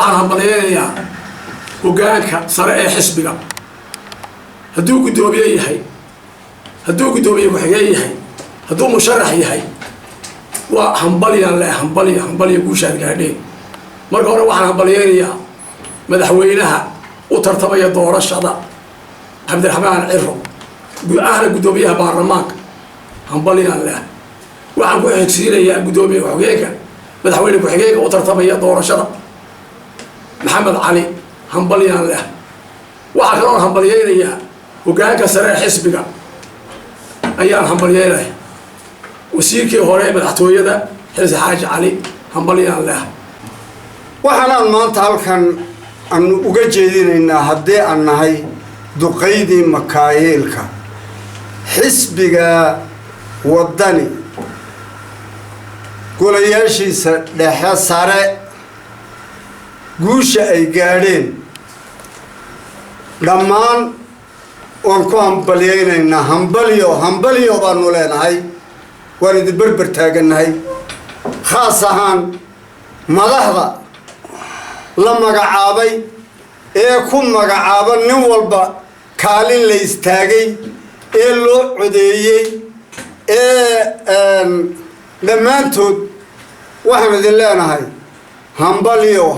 waxaan hambalyeeyaa hoggaanka sare ee xisbiga hadduu guddoomiye yahay hadduu guddoomiye ku-xigeen yahay hadduu musharax yahay waa hambalyaan leh hambalya guushaad gaadheen marka hore waxaan hambalyeynayaa madaxweynaha u tartamaya doorashada cabdiraxmaan ciro ahna guddoomiyaha baarlamaanka hambalyaan leh waxaan ku xigsiinayaa guddoomiye ku-xigeenka madaxweyne ku-xigeenka u tartamaya doorashada maxamed cali hambalyaan leh waxaa kaloon hambalyeynayaa hoggaanka sare ee xisbiga ayaan hambalyeynaya wasiirkii hore madaxtooyada xilsi xaaji cali hambalyaan leh waxaanaan maanta halkan aanu uga jeedinaynaa haddii aan nahay duqaydii makaayeelka xisbiga waddani golayaashiisa dhexe sare guusha ay gaadheen dhammaan waan ku hambalyeynaynaa hambalyo baanu leenahay waan idin berber taagannahay khaas ahaan madaxda la magacaabay ee ku magacaaba nin walba kaalin la istaagay ee loo codeeyey ee dhammaantood waxaan idin leenahay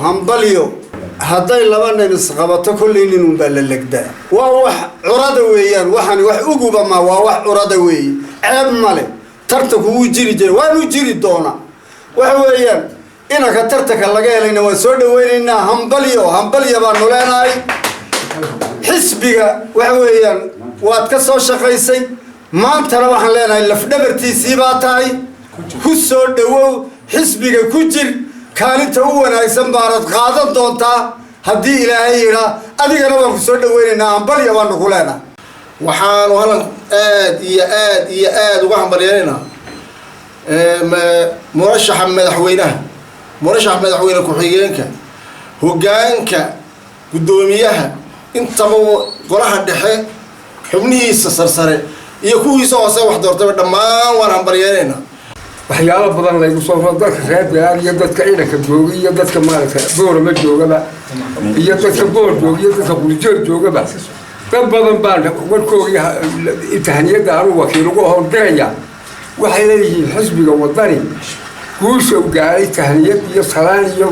hambalyo hadday laba nin isqabato kollay nin unbaa la legdaa waa wax curada weeyaan waxaan wax uguba ma waa wax curada weeye ceeb male tartanku wuu jiri jiray waanu jiri doonaa waxa weeyaan inaka tartanka laga helayna waan soo dhaweynaynaa hambalyo baanu leenahay xisbiga waxa weeyaan waad ka soo shaqaysay maantana waxaan leenahay lafdhabartiisii baa tahay ku soo dhawow xisbiga ku jir kaalinta u wanaagsan baanad qaadan doontaa haddii ilaahay yidhaa adigana waan ku soo dhaweynaynaa hambalyo baanu ku leenahay waxaanu halan aad iyo aad uga hambalyeynaynaa murashaxa madaxweyne ku-xigeenka hoggaanka guddoomiyaha intaba golaha dhexe xubnihiisa sarsare iyo kuwiisa hoose wax doortaba dhammaan waan hambalyeynaynaa waxyaalo badan laygu soo roo dadka reer beeraad iyo dadka ciidanka jooga iyo dadka maaragta boorama joogaba iyo dadka boor jooga iyo dadka quljoog joogaba dad badan baan warkooga tahaniyadda anuu wakiil ugu hordhigaya waxay leeyihiin xisbiga waddani guusha u gaaray tahaniyad iyo salaan iyo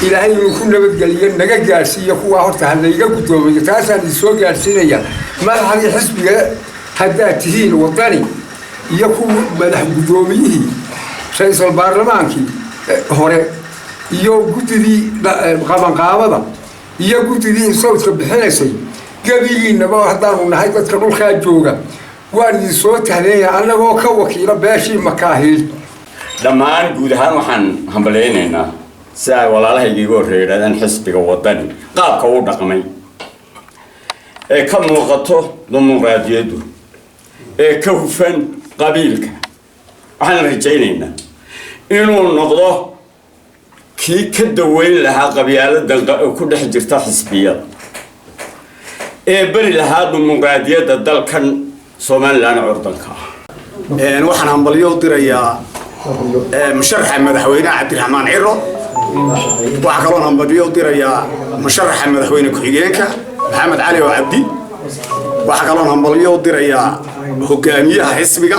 ilaahay inuu ku nabadgeliyo naga gaadhsiiyo kuwaa horta halayga guddoomiyo taasaan idin soo gaadhsiinaya madaxdii xisbiga haddaad tihiin waddani iyo kuwa madax guddoomiyihii ra-iisul baarlamaankii hore iyo guddidii qabanqaabada iyo guddidii sawdka bixinaysay gabigiinaba haddaanu nahay dadka dhulkaa jooga waan idin soo tahneeya annagoo ka wakiila beeshii makaahiil dhammaan guud ahaan waxaan hambalyeynaynaa si ay walaalahayga iga horreeya yidhahdaan xisbiga waddani qaabka uu dhaqmay ee ka muuqato dimuqraadiyaddu ee ka hufan qabiilka waxaan rajaynaynaa inuu noqdo kii ka daweyn lahaa qabyaaladan ku dhex jirta xisbiyada ee beri lahaa dimuqraadiyadda dalkan somalilan curdanka waxaan hambalyo u dirayaa musharaxa madaxweynaha cabdiraxmaan ciro waxaa kaloon hambalyo u dirayaa musharaxa madaxweyne ku-xigeenka maxamed cali oo cabdi waxaa kaloon hambalyo u dirayaa hoggaamiyaha xisbiga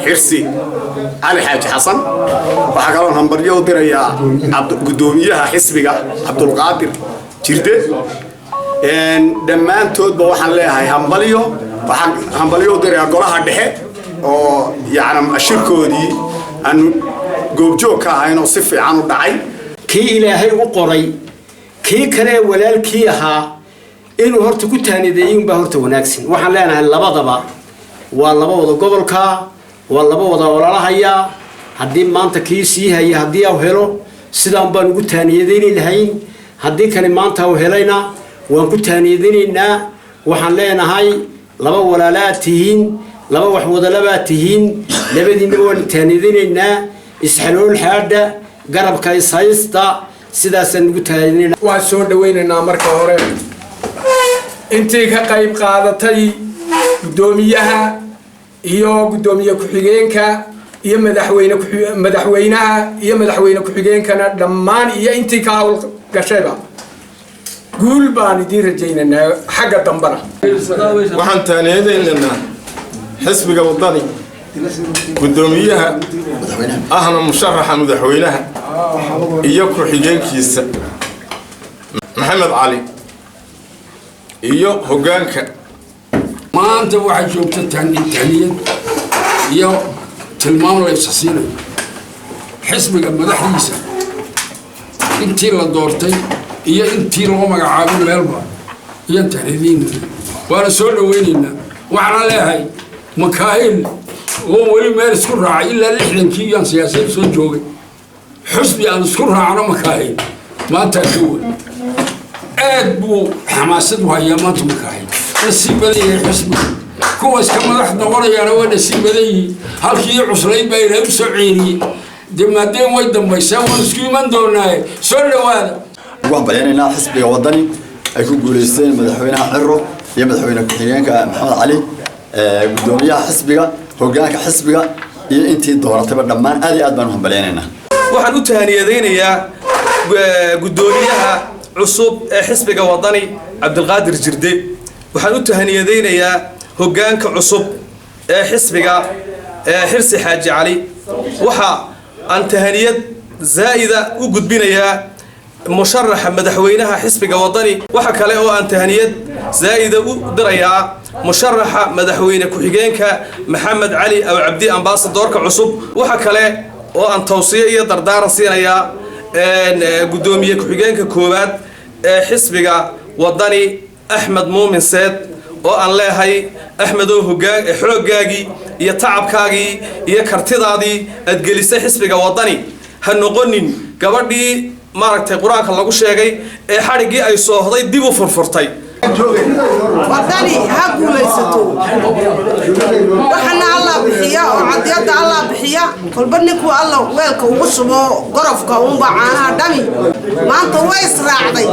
xirsi cali xaaji xasan waxaa kaloon hambalyo u dirayaa guddoomiyaha xisbiga cabdulqaadir jirde dhammaantoodba waxaan leeyahay waxaan hambalyo u dirayaa golaha dhexe oo yacni shirkoodii aan goobjoog ka ahayn oo si fiican u dhacay kii ilaahay u qoray kii kale walaalkii ahaa inuu horta ku taanideeyay unbaa horta wanaagsan waxaan leenahay labadaba waa laba wada gobolka waa laba wada walaalahaya haddii maanta kii sii haya haddii au helo sidaan baan ugu taaniyadayni lahayn haddii kani maanta au helayna waan ku taaniyadaynaynaa waxaan leenahay laba walaalaad tihiin laba wax wadalabaad tihiin labadiinna waan taaniyadaynaynaa isxalool xaadha garabka ishaysta sidaasaan ugu taaniyadaynaynaa waan soo dhaweynaynaa marka hore intii ka qayb qaadatay guddoomiyaha iyo guddoomiye ku-xigeenka iyo madaxweynaha iyo madaxweyne ku-xigeenkana dhammaan iyo intii ka gashayba guul baan idiin rajaynaynaa xagga dambana waxaan taaniyadaynaynaa xisbiga wadani gudoomiyaha ahna musharaxa madaxweynaha iyo ku-xigeenkiisa maxamed cali iyo hoggaanka maanta waxay joogta tahniyad iyo tilmaam la isasiinayo xisbiga madaxdiisa intii la doortay iyo intii loo magacaabo meelba iyo tahniyadiina waana soo dhaweynaynaa waxaana leeyahay makaahil oo weli meel isku raacay ilaa 60kii iyaan siyaasad soo joogay xisbi aan isku raacno makaahil maanta duwan aad buu xamaasad u hayaa maanta makaahil nasiib badan yahay xisbiga kuwa iska madax noqonayaana waa nasiib badan yihiin halkii cuslayd baa ilaahay u soo ceeriyey dee maadaama way dambaysaa waan isku iman doonaaye soo dhawaada waxaan baleenaynaa xisbiga wadani ay ku guuleysteen madaxweynaha Ciro iyo madaxweyne ku-xigeenka Maxamed Cali gudoomiyaha xisbiga hoggaanka xisbiga iyo intii dooratayba dhammaan aad iyo aad baan u hambaleynaynaa waxaan u tahaniyadeynayaa gudoomiyaha cusub ee xisbiga wadani Cabdulqaadir Jirde waxaan u tahaniyadeynayaa hoggaanka cusub ee xisbiga Xirsi Xaaji Cali waxa aan tahaniyad zaa'ida u gudbinayaa musharaxa madaxweynaha xisbiga wadani waxa kale oo aan tahaniyad zaa'ida u dirayaa musharaxa madaxweyne ku-xigeenka Maxamed Cali aw Cabdi ambassadorka cusub waxa kale oo aan tawsiyo iyo dardaaran siinayaa gudoomiye ku-xigeenka koowaad ee xisbiga wadani Axmed Muumin Seed oo aan leeyahay Axmed oo hoggaan xooggaagii iyo tacabkaagii iyo kartidaadii aad gelisay xisbiga wadani ha noqonin gabadhii maaragtay quraanka lagu sheegay ee xarigii ay soohday dib u furfurtay wadani ha guulaysato waxana Allah bixiya oo cadiyada Allah bixiya kolba ninku Allah weelka ugu subo gorofka uun baa caanaha dhami maanta way israacday